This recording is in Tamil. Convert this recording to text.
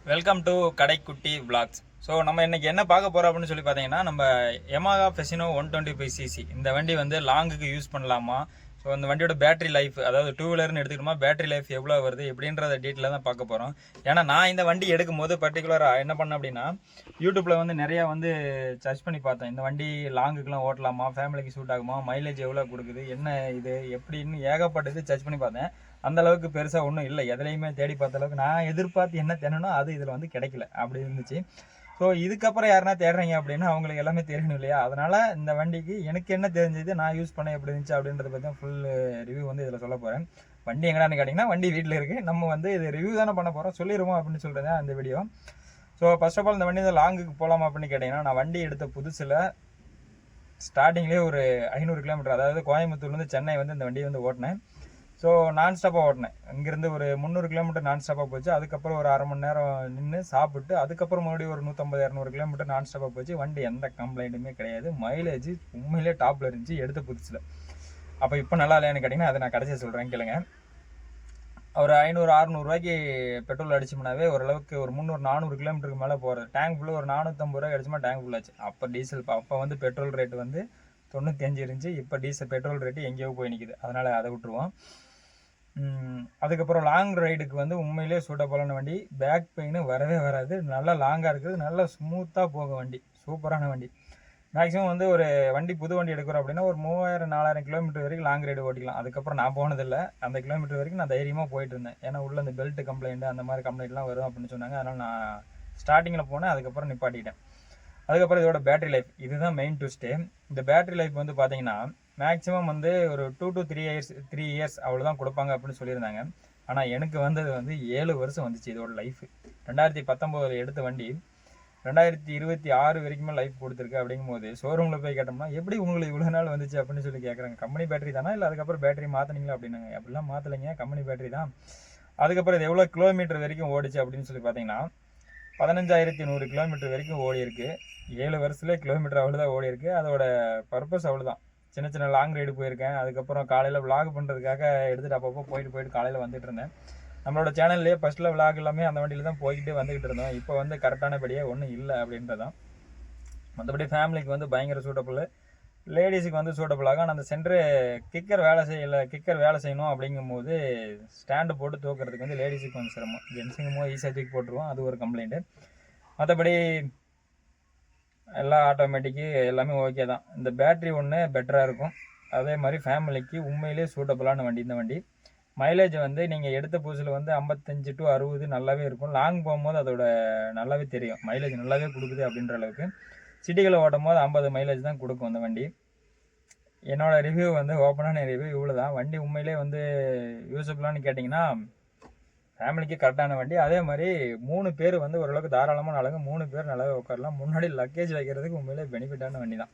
Welcome to Kadaikutty vlogs. So நம்ம இன்னைக்கு என்ன பார்க்க போகிறோம் அப்படின்னு சொல்லி பார்த்தீங்கன்னா, நம்ம Yamaha Fasino 125cc இந்த வண்டி வந்து லாங்குக்கு யூஸ் பண்ணலாமா, ஸோ இந்த வண்டியோட பேட்டரி லைஃப், அதாவது டூ வீலர்னு எடுத்துக்கிட்டோமா பேட்டரி லைஃப் எவ்வளோ வருது எப்படின்றத டீட்டெயிலாக தான் பார்க்க போகிறோம். ஏன்னா நான் இந்த வண்டி எடுக்கும்போது பர்டிகுலராக என்ன பண்ணேன் அப்படின்னா, யூடியூப்பில் வந்து நிறையா வந்து சர்ச் பண்ணி பார்த்தேன். இந்த வண்டி லாங்குக்கெலாம் ஓட்டலாமா, ஃபேமிலிக்கு சூட் ஆகுமா, மைலேஜ் எவ்வளோ கொடுக்குது, என்ன இது எப்படின்னு ஏகப்பட்டது சர்ச் பண்ணி பார்த்தேன். அந்த அளவுக்கு பெருசாக ஒன்றும் இல்லை, எதுலையுமே தேடி பார்த்த அளவுக்கு நான் எதிர்பார்த்து என்ன தேடணும் அது இதில் வந்து கிடைக்கல அப்படி இருந்துச்சு. ஸோ இதுக்கப்புறம் யாருன்னா தேடுறீங்க அப்படின்னா அவங்களுக்கு எல்லாமே தெரியணும் இல்லையா, அதனால் இந்த வண்டிக்கு எனக்கு என்ன தெரிஞ்சது, நான் யூஸ் பண்ண எப்படி இருந்துச்சு அப்படின்றத பற்றி ஃபுல் ரிவ்யூ வந்து இதில் சொல்ல போகிறேன். வண்டி எங்கடான்னு கேட்டிங்கன்னா வண்டி வீட்டில் இருக்குது, நம்ம வந்து இது ரிவ்யூ தானே பண்ண போகிறோம், சொல்லிடுவோம் அப்படின்னு சொல்கிறது அந்த video. So first of all இந்த வண்டி இந்த லாங்குக்கு போகலாமா அப்படின்னு கேட்டிங்கன்னா, நான் வண்டி எடுத்த புதுசில் ஸ்டார்டிங்லேயே ஒரு 500 கிலோமீட்டர், அதாவது கோயம்புத்தூர்லேருந்து சென்னை வந்து இந்த வண்டியை வந்து ஓட்டினேன். ஸோ நான் ஸ்டாப்பாக ஓட்டினேன். இங்கேருந்து ஒரு 300 கிலோமீட்டர் நான் ஸ்டாப்பாக போச்சு. அதுக்கப்புறம் ஒரு அரை மணி நேரம் நின்று சாப்பிட்டு அதுக்கப்புறம் மறுபடியும் ஒரு 150-200 கிலோமீட்டர் நான் ஸ்டாப்பாக போச்சு. வண்டி எந்த கம்ப்ளைண்ட்டுமே கிடையாது. மைலேஜ் உண்மையிலே டாப்பில் இருந்துச்சு எடுத்த புதுசில். அப்போ இப்போ நல்லா இல்லையான்னு கேட்டிங்கன்னா அதை நான் கடைசியாக சொல்கிறேன் கேளுங்க. ஒரு 500-600 ரூபாய்க்கு பெட்ரோல் அடிச்சோம்னாவே ஓரளவுக்கு ஒரு 300-400 கிலோமீட்டருக்கு மேலே போகிறது. டேங்க் ஃபுல்லு ஒரு 450 ரூபாய்க்கு அடிச்சோம்னா டேங்க் ஃபுல்லாச்சு. அப்போ டீசல் அப்போ வந்து பெட்ரோல் ரேட்டு வந்து 95 இருந்துச்சு. இப்போ டீசல் பெட்ரோல் ரேட்டு எங்கேயோ போய் நிற்கிது, அதனால் அதை விட்டுருவோம். அதுக்கப்புறம் லாங் ரைடுக்கு வந்து உண்மையிலே சூட்டபுளான வண்டி. பேக் பெயின் வரவே வராது, நல்லா லாங்காக இருக்குது, நல்லா ஸ்மூத்தாக போகும் வண்டி, சூப்பரான வண்டி. மேக்ஸிமம் வந்து ஒரு வண்டி புது வண்டி எடுக்கிறோம் அப்படின்னா ஒரு 3000-4000 கிலோமீட்டர் வரைக்கும் லாங் ரைடு ஓட்டிக்கலாம். அதுக்கப்புறம் நான் போனதில்லை, அந்த கிலோமீட்டர் வரைக்கும் நான் தைரியமாக போயிட்டு இருந்தேன். ஏன்னா உள்ள அந்த பெல்ட் கம்ப்ளைண்ட் அந்த மாதிரி கம்ப்ளைண்ட்லாம் வரும் அப்படின்னு சொன்னாங்க. அதனால் நான் ஸ்டார்டிங்கில் போனேன், அதுக்கப்புறம் நிப்பாட்டிட்டேன். அதுக்கப்புறம் இதோட பேட்டரி லைஃப், இதுதான் மெயின் ட்விஸ்ட்டு. இந்த பேட்டரி லைஃப் வந்து பார்த்தீங்கன்னா மேக்ஸிமம் வந்து ஒரு 2 to 3 இயர்ஸ் அவ்வளோதான் கொடுப்பாங்க அப்படின்னு சொல்லியிருந்தாங்க. ஆனால் எனக்கு வந்தது வந்து 7 வருஷம் வந்துச்சு இதோட லைஃப். 2019 எடுத்த வண்டி 2026 வரைக்குமே லைஃப் கொடுத்துருக்கு. அப்படிங்கும்போது ஷோரூமில் போய் கேட்டோம்னா எப்படி உங்களுக்கு இவ்வளோ நாள் வந்துச்சு அப்படின்னு சொல்லி கேட்குறாங்க. கம்பெனி பேட்டரி தானா இல்லை அதுக்கப்புறம் பேட்டரி மாற்றினீங்களா அப்படின்னாங்க. அப்படிலாம் மாற்றலைங்க, கம்பெனி பேட்டரி தான். அதுக்கப்புறம் இது எவ்வளோ கிலோமீட்டர் வரைக்கும் ஓடிச்சு அப்படின்னு சொல்லி பார்த்தீங்கன்னா 15100 கிலோமீட்டர் வரைக்கும் ஓடி இருக்கு. 7 வருஷத்துலேயே கிலோமீட்டர் அவ்வளோதான் ஓடி இருக்கு. அதோட பர்பஸ் அவ்வளோதான். சின்ன சின்ன லாங் ரைடு போயிருக்கேன். அதுக்கப்புறம் காலையில் விலாக் பண்ணுறதுக்காக எடுத்துகிட்டு அப்பப்போ போயிட்டு காலையில் வந்துட்டு இருந்தேன். நம்மளோட சேனல்லேயே ஃபஸ்ட்டில் விலாக் எல்லாமே அந்த வண்டியில் தான் போய்கிட்டு வந்துக்கிட்டு இருந்தோம். இப்போ வந்து கரெக்டானபடியாக ஒன்றும் இல்லை அப்படின்றதான். மற்றபடி ஃபேமிலிக்கு வந்து பயங்கர சூட்டபுள், லேடிஸுக்கு வந்து சூட்டபுள் ஆகும். ஆனால் அந்த சென்ட்ரு கிக்கர் வேலை செய்யணும் அப்படிங்கும்போது ஸ்டாண்டு போட்டு தூக்குறதுக்கு வந்து லேடிஸுக்கு வந்து சிரமம். ஜென்ஸுங்கும் போது ஈஸியாக தூக்கி போட்டுருவோம், அது ஒரு கம்ப்ளைண்ட்டு. மற்றபடி எல்லாம் ஆட்டோமேட்டிக்கு எல்லாமே ஓகே தான். இந்த பேட்ரி ஒன்று பெட்டராக இருக்கும். அதே மாதிரி ஃபேமிலிக்கு உண்மையிலே சூட்டபுளான வண்டி இந்த வண்டி. மைலேஜ் வந்து நீங்கள் எடுத்த புதுசில் வந்து 55 to 60 நல்லாவே இருக்கும். லாங் போகும்போது அதோட நல்லாவே தெரியும், மைலேஜ் நல்லாவே கொடுக்குது அப்படின்ற அளவுக்கு. சிட்டிகளை ஓட்டும் போது 50 மைலேஜ் தான் கொடுக்கும் அந்த வண்டி. என்னோடய ரிவ்யூ வந்து ஓப்பனான ரிவ்யூ இவ்வளோ தான். வண்டி உண்மையிலே வந்து யூஸபுளானு கேட்டிங்கன்னா ஃபேமிலிக்கு கரெக்டான வண்டி. அதே மாதிரி 3 பேர் வந்து ஓரளவுக்கு தாராளமான அளவுக்கு 3 பேர் நல்லாவே உட்காரலாம். முன்னாடி லக்கேஜ் வைக்கிறதுக்கு உண்மையிலே பெனிஃபிட்டான வண்டி தான்.